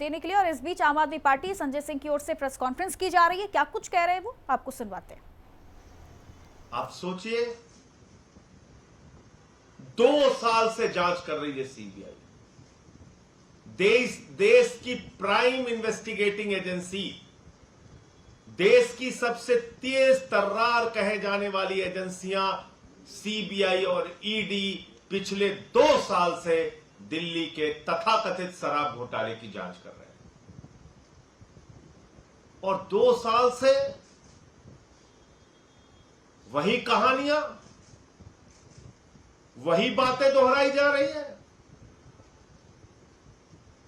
देने के लिए। और इस बीच आम आदमी पार्टी संजय सिंह की ओर से प्रेस कॉन्फ्रेंस की जा रही है। क्या कुछ कह रहे हैं वो, आपको सुनवाते हैं। आप सोचिए, 2 साल से जांच कर रही है सीबीआई, देश की प्राइम इन्वेस्टिगेटिंग एजेंसी, देश की सबसे तेज तर्रार कहे जाने वाली एजेंसियां सीबीआई और ईडी पिछले 2 साल से दिल्ली के तथाकथित शराब घोटाले की जांच कर रहे हैं। और 2 साल से वही कहानियां, वही बातें दोहराई जा रही हैं।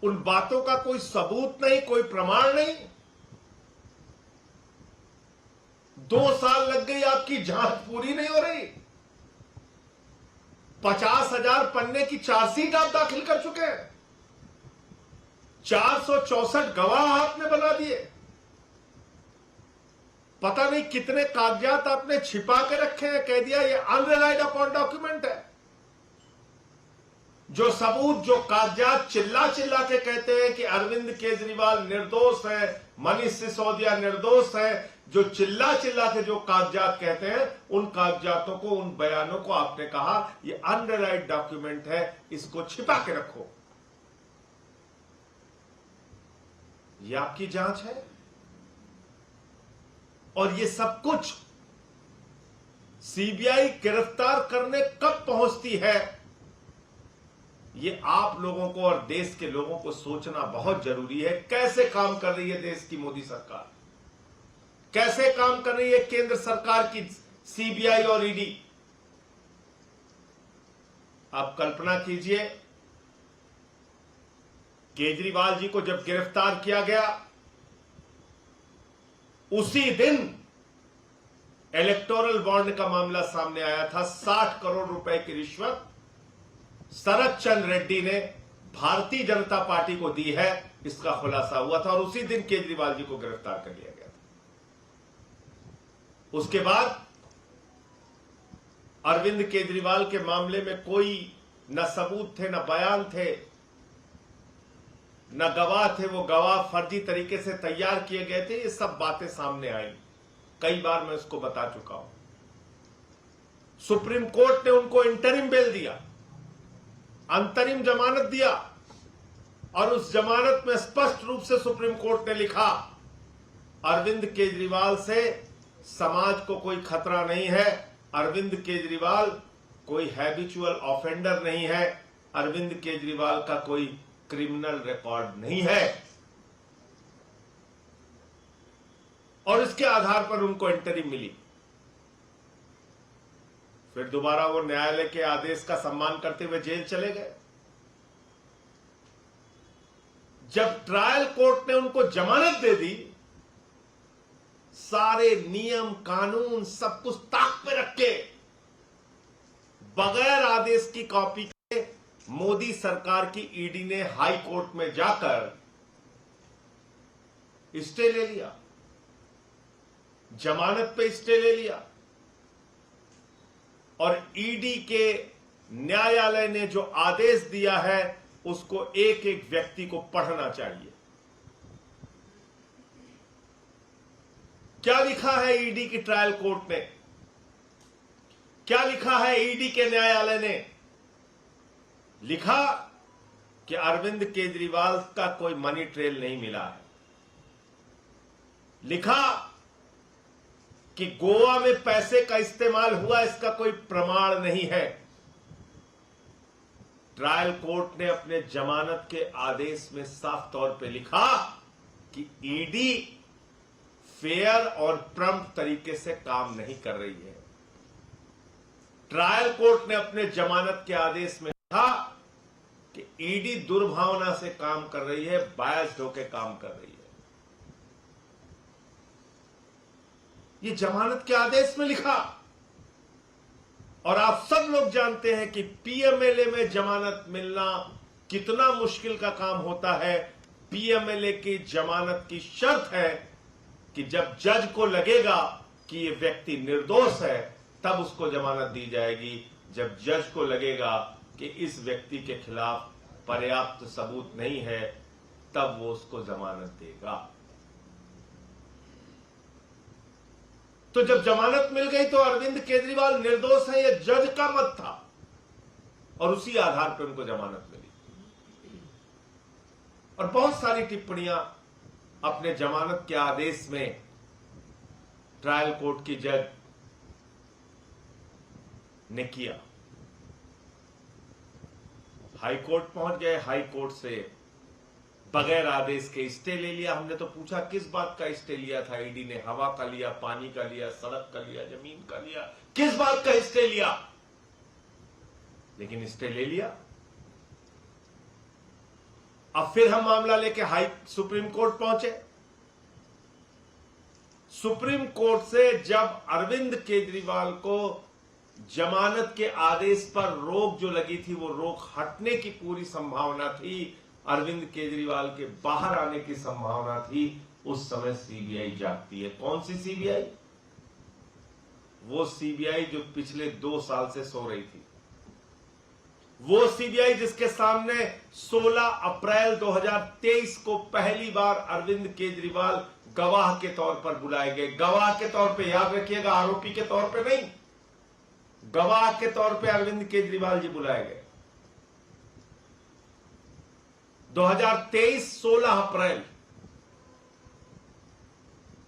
उन बातों का कोई सबूत नहीं, कोई प्रमाण नहीं। 2 साल लग गई, आपकी जांच पूरी नहीं हो रही। 50,000 पन्ने की चार्जशीट आप दाखिल कर चुके हैं। 464 गवाह आपने बना दिए। पता नहीं कितने कागजात आपने छिपा के रखे हैं। कह दिया ये अनरिलाइड अपॉन डॉक्यूमेंट है। जो सबूत, जो कागजात चिल्ला चिल्ला के कहते हैं कि अरविंद केजरीवाल निर्दोष है, मनीष सिसोदिया निर्दोष है, जो चिल्ला चिल्ला के जो कागजात कहते हैं, उन कागजातों को, उन बयानों को आपने कहा ये अनरिलाइड डॉक्यूमेंट है, इसको छिपा के रखो। ये आपकी जांच है। और ये सब कुछ सीबीआई गिरफ्तार करने कब पहुंचती है, ये आप लोगों को और देश के लोगों को सोचना बहुत जरूरी है। कैसे काम कर रही है देश की मोदी सरकार, कैसे काम कर रही है केंद्र सरकार की सीबीआई और ईडी। आप कल्पना कीजिए, केजरीवाल जी को जब गिरफ्तार किया गया, उसी दिन इलेक्टोरल बॉन्ड का मामला सामने आया था। 60 करोड़ रुपए की रिश्वत शरद चंद्र रेड्डी ने भारतीय जनता पार्टी को दी है, इसका खुलासा हुआ था। और उसी दिन केजरीवाल जी को गिरफ्तार कर लिया गया था। उसके बाद अरविंद केजरीवाल के मामले में कोई न सबूत थे, न बयान थे, न गवाह थे। वो गवाह फर्जी तरीके से तैयार किए गए थे। ये सब बातें सामने आई, कई बार मैं इसको बता चुका हूं। सुप्रीम कोर्ट ने उनको इंटरिम बेल दिया, अंतरिम जमानत दिया। और उस जमानत में स्पष्ट रूप से सुप्रीम कोर्ट ने लिखा, अरविंद केजरीवाल से समाज को कोई खतरा नहीं है। अरविंद केजरीवाल कोई हैबिचुअल ऑफेंडर नहीं है। अरविंद केजरीवाल का कोई क्रिमिनल रिकॉर्ड नहीं है। और इसके आधार पर उनको इंटरिम मिली। फिर दोबारा वो न्यायालय के आदेश का सम्मान करते हुए जेल चले गए। जब ट्रायल कोर्ट ने उनको जमानत दे दी, सारे नियम कानून सब कुछ ताक पे रख के, बगैर आदेश की कॉपी के मोदी सरकार की ईडी ने हाई कोर्ट में जाकर स्टे ले लिया, जमानत पे स्टे ले लिया। और ईडी के न्यायालय ने जो आदेश दिया है, उसको एक एक व्यक्ति को पढ़ना चाहिए। क्या लिखा है ईडी की ट्रायल कोर्ट ने, क्या लिखा है ईडी के न्यायालय ने? लिखा कि अरविंद केजरीवाल का कोई मनी ट्रेल नहीं मिला है। लिखा कि गोवा में पैसे का इस्तेमाल हुआ, इसका कोई प्रमाण नहीं है। ट्रायल कोर्ट ने अपने जमानत के आदेश में साफ तौर पे लिखा कि ईडी फेयर और प्रम्प्ट तरीके से काम नहीं कर रही है। ट्रायल कोर्ट ने अपने जमानत के आदेश में लिखा कि ईडी दुर्भावना से काम कर रही है, बायस्ड होकर काम कर रही है। ये जमानत के आदेश में लिखा। और आप सब लोग जानते हैं कि पीएमएलए में जमानत मिलना कितना मुश्किल का काम होता है। पीएमएलए की जमानत की शर्त है कि जब जज को लगेगा कि ये व्यक्ति निर्दोष है, तब उसको जमानत दी जाएगी। जब जज को लगेगा कि इस व्यक्ति के खिलाफ पर्याप्त सबूत नहीं है, तब वो उसको जमानत देगा। तो जब जमानत मिल गई तो अरविंद केजरीवाल निर्दोष है, यह जज का मत था और उसी आधार पर उनको जमानत मिली। और बहुत सारी टिप्पणियां अपने जमानत के आदेश में ट्रायल कोर्ट की जज ने किया। हाई कोर्ट पहुंच गए, हाई कोर्ट से बगैर आदेश के स्टे ले लिया। हमने तो पूछा किस बात का स्टे लिया था ईडी ने? हवा का लिया, पानी का लिया, सड़क का लिया, जमीन का लिया, किस बात का स्टे लिया? लेकिन स्टे ले लिया। अब फिर हम मामला लेके सुप्रीम कोर्ट पहुंचे। सुप्रीम कोर्ट से जब अरविंद केजरीवाल को जमानत के आदेश पर रोक जो लगी थी, वो रोक हटने की पूरी संभावना थी, अरविंद केजरीवाल के बाहर आने की संभावना थी, उस समय सीबीआई जागती है। कौन सी सीबीआई? वो सीबीआई जो पिछले 2 साल से सो रही थी। वो सीबीआई जिसके सामने 16 अप्रैल 2023 को पहली बार अरविंद केजरीवाल गवाह के तौर पर बुलाए गए। गवाह के तौर पे, याद रखिएगा, आरोपी के तौर पे नहीं, गवाह के तौर पे अरविंद केजरीवाल जी बुलाए गए। 2023 16 अप्रैल।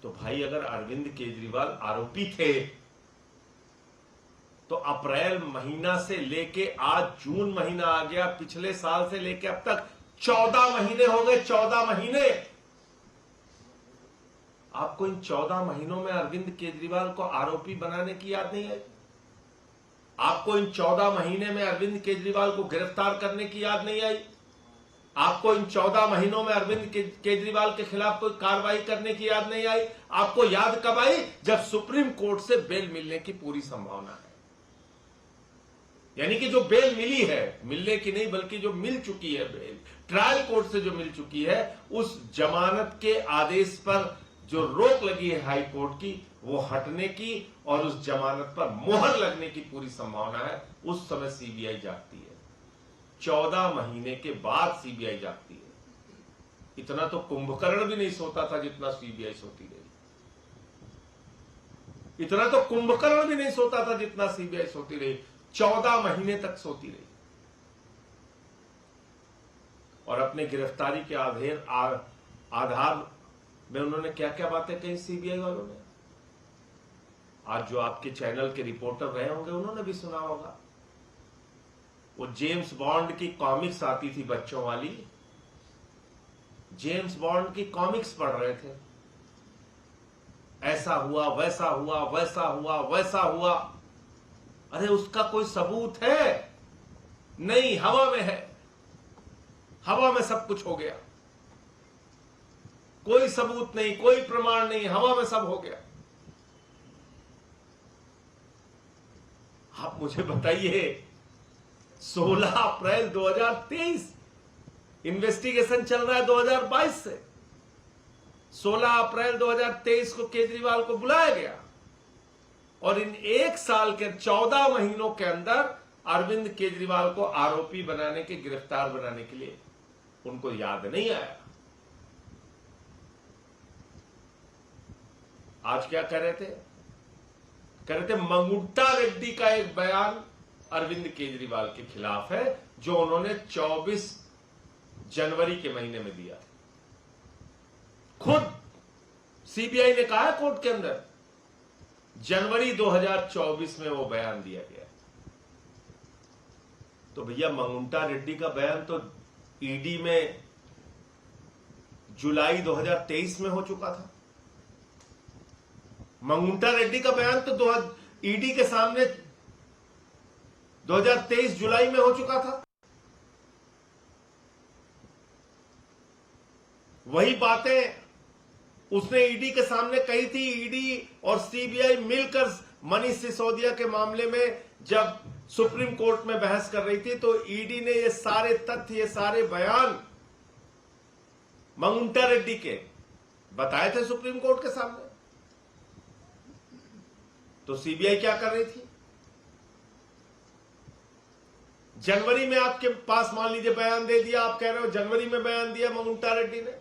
तो भाई अगर अरविंद केजरीवाल आरोपी थे तो अप्रैल महीना से लेके आज जून महीना आ गया, पिछले साल से लेके अब तक 14 महीने हो गए। 14 महीने। आपको इन 14 महीनों में अरविंद केजरीवाल को आरोपी बनाने की याद नहीं आई? आपको इन 14 महीने में अरविंद केजरीवाल को गिरफ्तार करने की याद नहीं आई? आपको इन 14 महीनों में अरविंद केजरीवाल के खिलाफ कोई कार्रवाई करने की याद नहीं आई? आपको याद कब आई? जब सुप्रीम कोर्ट से बेल मिलने की पूरी संभावना है। यानी कि जो बेल मिली है, मिलने की नहीं बल्कि जो मिल चुकी है बेल, ट्रायल कोर्ट से जो मिल चुकी है, उस जमानत के आदेश पर जो रोक लगी है हाई कोर्ट की, वो हटने की और उस जमानत पर मोहर लगने की पूरी संभावना है। उस समय सीबीआई जागती है। 14 महीने के बाद सीबीआई जागती है। इतना तो कुंभकर्ण भी नहीं सोता था जितना सीबीआई सोती रही। इतना तो कुंभकर्ण भी नहीं सोता था जितना सीबीआई सोती रही। 14 महीने तक सोती रही। और अपने गिरफ्तारी के आधार में उन्होंने क्या क्या बातें कही सीबीआई वालों ने? आज जो आपके चैनल के रिपोर्टर रहे होंगे उन्होंने भी सुना होगा। वो जेम्स बॉन्ड की कॉमिक्स आती थी बच्चों वाली, जेम्स बॉन्ड की कॉमिक्स पढ़ रहे थे। ऐसा हुआ, वैसा हुआ, वैसा हुआ, वैसा हुआ। अरे उसका कोई सबूत है? नहीं, हवा में है। हवा में सब कुछ हो गया। कोई सबूत नहीं, कोई प्रमाण नहीं, हवा में सब हो गया। आप मुझे बताइए, 16 अप्रैल 2023, इन्वेस्टिगेशन चल रहा है 2022 से। 16 अप्रैल 2023 को केजरीवाल को बुलाया गया और इन 1 साल के 14 महीनों के अंदर अरविंद केजरीवाल को आरोपी बनाने के, गिरफ्तार बनाने के लिए उनको याद नहीं आया। आज क्या कह रहे थे? कह रहे थे मंगुट्टा रेड्डी का एक बयान अरविंद केजरीवाल के खिलाफ है जो उन्होंने 24 जनवरी के महीने में दिया। खुद सीबीआई ने कहा है कोर्ट के अंदर, जनवरी 2024 में वो बयान दिया गया। तो भैया मंगुट्टा रेड्डी का बयान तो ईडी में जुलाई 2023 में हो चुका था। मंगुट्टा रेड्डी का बयान तो ईडी के सामने 2023 जुलाई में हो चुका था। वही बातें उसने ईडी के सामने कही थी। ईडी और सीबीआई मिलकर मनीष सिसोदिया के मामले में जब सुप्रीम कोर्ट में बहस कर रही थी तो ईडी ने ये सारे तथ्य, ये सारे बयान मंगुट्टा रेड्डी के बताए थे सुप्रीम कोर्ट के सामने। तो सीबीआई क्या कर रही थी? जनवरी में आपके पास मान लीजिए बयान दे दिया, आप कह रहे हो जनवरी में बयान दिया मंगुंटा रेड्डी ने,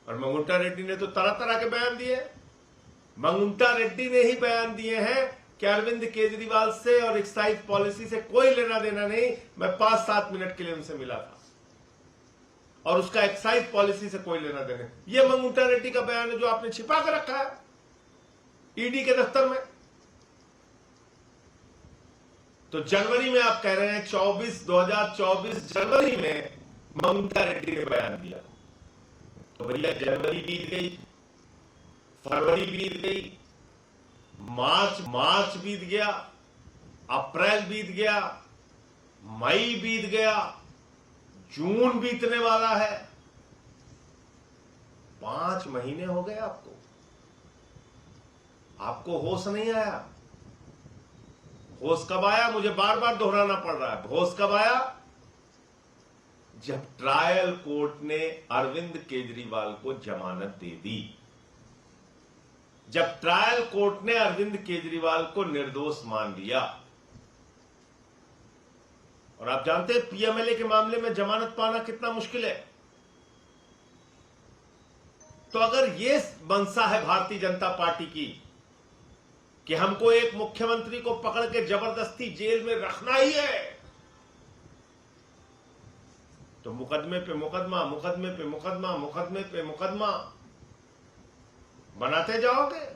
और मंगुंटा रेड्डी ने तो तरह तरह के बयान दिए। मंगुंटा रेड्डी ने ही बयान दिए हैं कि अरविंद केजरीवाल से और एक्साइज पॉलिसी से कोई लेना देना नहीं। मैं 5-7 मिनट के लिए उनसे मिला था और उसका एक्साइज पॉलिसी से कोई लेना देना। यह मंगुंटा रेड्डी का बयान है जो आपने छिपा कर रखा है ईडी के दफ्तर में। तो जनवरी में आप कह रहे हैं 2024 जनवरी में मंगुंटा रेड्डी ने बयान दिया। तो भैया जनवरी बीत गई, फरवरी बीत गई, मार्च बीत गया, अप्रैल बीत गया, मई बीत गया, जून बीतने वाला है। 5 महीने हो गए आपको होश नहीं आया। होश कब आया? मुझे बार बार दोहराना पड़ रहा है। होश कब आया? जब ट्रायल कोर्ट ने अरविंद केजरीवाल को जमानत दे दी, जब ट्रायल कोर्ट ने अरविंद केजरीवाल को निर्दोष मान लिया। और आप जानते हैं पीएमएलए के मामले में जमानत पाना कितना मुश्किल है। तो अगर यह मंशा है भारतीय जनता पार्टी की कि हमको एक मुख्यमंत्री को पकड़ के जबरदस्ती जेल में रखना ही है, तो मुकदमे पे मुकदमा, मुकदमे पे मुकदमा, मुकदमे पे मुकदमा बनाते जाओगे।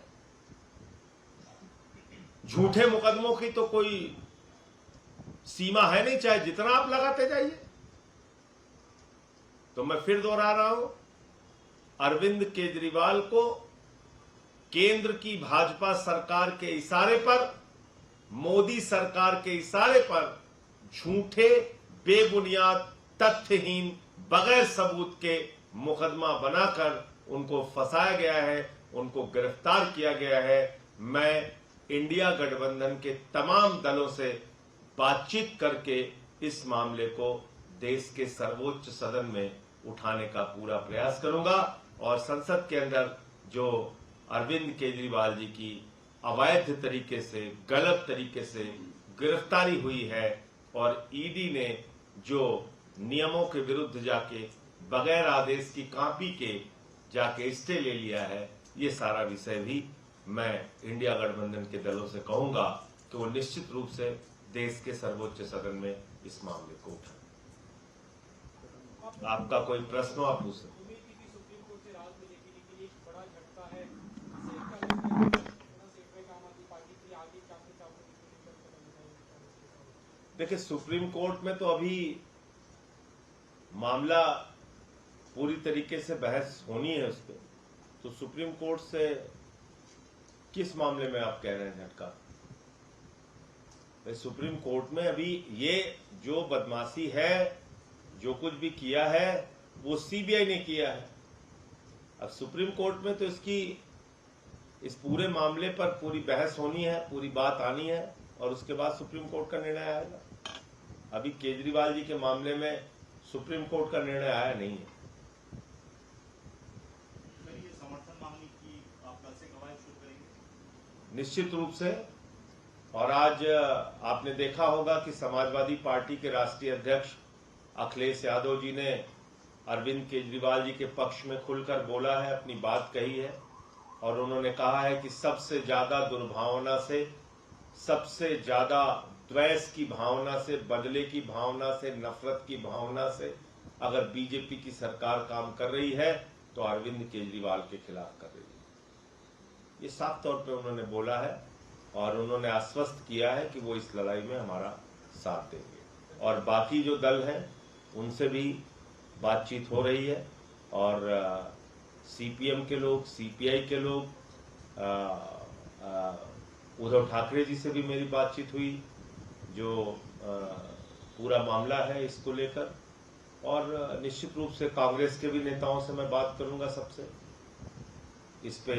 झूठे मुकदमों की तो कोई सीमा है नहीं, चाहे जितना आप लगाते जाइए। तो मैं फिर दोहरा रहा हूं, अरविंद केजरीवाल को केंद्र की भाजपा सरकार के इशारे पर, मोदी सरकार के इशारे पर झूठे, बेबुनियाद, तथ्यहीन, बगैर सबूत के मुकदमा बनाकर उनको फंसाया गया है, उनको गिरफ्तार किया गया है। मैं इंडिया गठबंधन के तमाम दलों से बातचीत करके इस मामले को देश के सर्वोच्च सदन में उठाने का पूरा प्रयास करूंगा और संसद के अंदर जो अरविंद केजरीवाल जी की अवैध तरीके से, गलत तरीके से गिरफ्तारी हुई है और ईडी ने जो नियमों के विरुद्ध जाके बगैर आदेश की कॉपी के जाके स्टे ले लिया है, ये सारा विषय भी मैं इंडिया गठबंधन के दलों से कहूंगा कि वो निश्चित रूप से देश के सर्वोच्च सदन में इस मामले को उठाएं। आपका कोई प्रश्न हो आप पूछ सकते। देखिए, सुप्रीम कोर्ट में तो अभी मामला पूरी तरीके से बहस होनी है उस पर। तो सुप्रीम कोर्ट से किस मामले में आप कह रहे हैं झटका? सुप्रीम कोर्ट में अभी ये जो बदमाशी है, जो कुछ भी किया है, वो सीबीआई ने किया है। अब सुप्रीम कोर्ट में तो इस पूरे मामले पर पूरी बहस होनी है, पूरी बात आनी है और उसके बाद सुप्रीम कोर्ट का निर्णय आएगा। अभी केजरीवाल जी के मामले में सुप्रीम कोर्ट का निर्णय आया नहीं है। ये समर्थन मांगने की आप कल से कवायद शुरू करेंगे? निश्चित रूप से। और आज आपने देखा होगा कि समाजवादी पार्टी के राष्ट्रीय अध्यक्ष अखिलेश यादव जी ने अरविंद केजरीवाल जी के पक्ष में खुलकर बोला है, अपनी बात कही है और उन्होंने कहा है कि सबसे ज्यादा दुर्भावना से, सबसे ज्यादा द्वेष की भावना से, बदले की भावना से, नफरत की भावना से अगर बीजेपी की सरकार काम कर रही है तो अरविंद केजरीवाल के खिलाफ कर रही है। ये साफ तौर पे उन्होंने बोला है और उन्होंने आश्वस्त किया है कि वो इस लड़ाई में हमारा साथ देंगे। और बाकी जो दल हैं उनसे भी बातचीत हो रही है और सीपीएम के लोग, सीपीआई के लोग, उद्धव ठाकरे जी से भी मेरी बातचीत हुई, जो पूरा मामला है इसको लेकर। और निश्चित रूप से कांग्रेस के भी नेताओं से मैं बात करूंगा सबसे, इस पे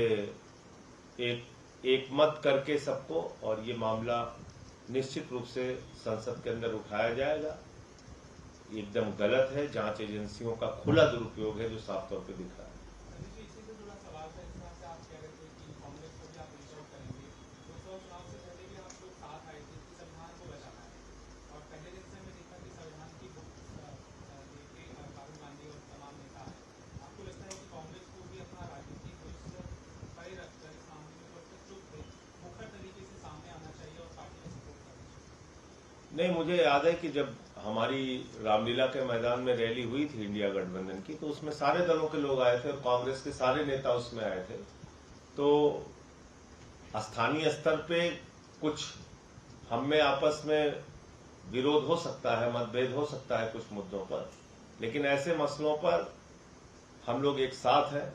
एक मत करके सबको, और ये मामला निश्चित रूप से संसद के अंदर उठाया जाएगा। एकदम गलत है, जांच एजेंसियों का खुला दुरुपयोग है जो साफ तौर पे दिख रहा है। नहीं, मुझे याद है कि जब हमारी रामलीला के मैदान में रैली हुई थी इंडिया गठबंधन की, तो उसमें सारे दलों के लोग आए थे और कांग्रेस के सारे नेता उसमें आए थे। तो स्थानीय स्तर पे कुछ हम में आपस में विरोध हो सकता है, मतभेद हो सकता है कुछ मुद्दों पर, लेकिन ऐसे मसलों पर हम लोग एक साथ हैं।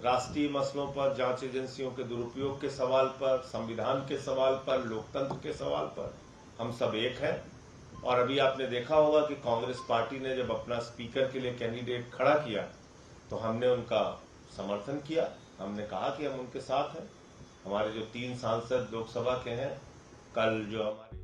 राष्ट्रीय मसलों पर, जांच एजेंसियों के दुरुपयोग के सवाल पर, संविधान के सवाल पर, लोकतंत्र के सवाल पर हम सब एक हैं। और अभी आपने देखा होगा कि कांग्रेस पार्टी ने जब अपना स्पीकर के लिए कैंडिडेट खड़ा किया तो हमने उनका समर्थन किया। हमने कहा कि हम उनके साथ हैं। हमारे जो 3 सांसद लोकसभा के हैं, कल जो हमारे